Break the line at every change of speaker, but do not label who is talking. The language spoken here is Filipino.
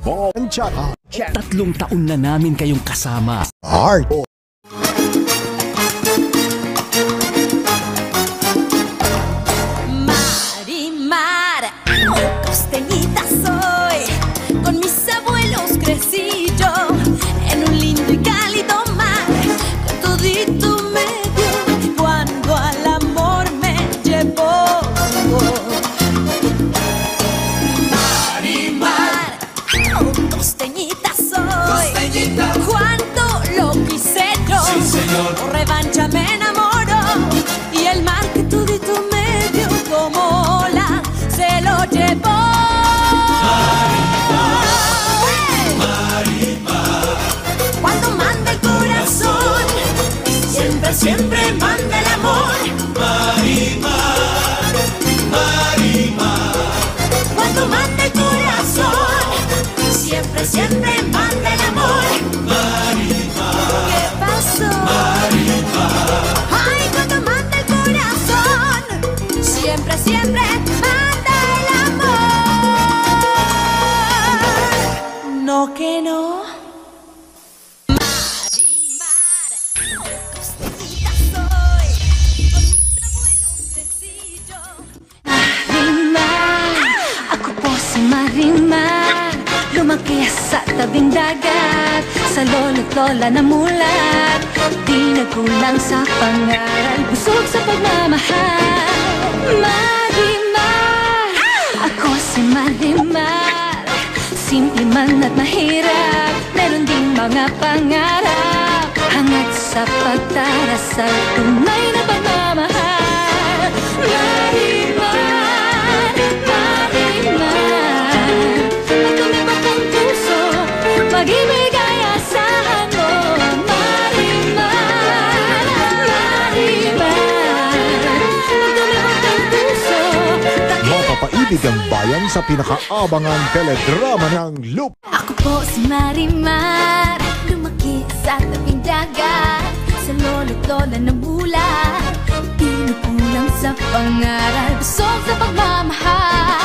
ball and chaka.
3 taon na namin kayong kasama.
Heart.
Marimar, costeñita soy. Con mis abuelos crecí yo en un lindo y cálido mar. Con todito medio cuando al amor me llevó. Marimar, costeñita soy. Cuánto lo quise yo.
Sí, señor.
Por revancha me enamoró. Y el mar que todito medio como ola se lo llevó.
Marimar,
Cuando manda el corazón, siempre, siempre manda el amor.
Marimar, Marimar,
Cuando manda el corazón, siempre, siempre manda el amor.
Marimar,
¿Qué pasó? Ay, cuando manda el corazón, siempre, siempre manda el amor. No que no. Marimar, costeñita soy. Con mis abuelos crecí yo.
Marimar, ako po si Marimar. Lumaki sa tabing dagat, sa lolo't lola na mulat. Di nagkulang sa pangaral, busog sa pagmamahal. Marimar, ako si Marimar. Simple man at mahirap, meron ding mga pangarap. Hangad sa pagdarasal, tunay na pagmamahal. Marimar, Marimar, pag tumibok ang puso, pag-ibig ay asahan mo. Marimar, Marimar, pag tumibok ang puso,
Mapapaibig ang bayan sa pinakaabangan teledrama ng Loop.
Ako po si Marimar, lumaki sa tabing dagat, sa lolo't lola ng bulat. Pinukulang sa pangaral, busog sa pagmamahal.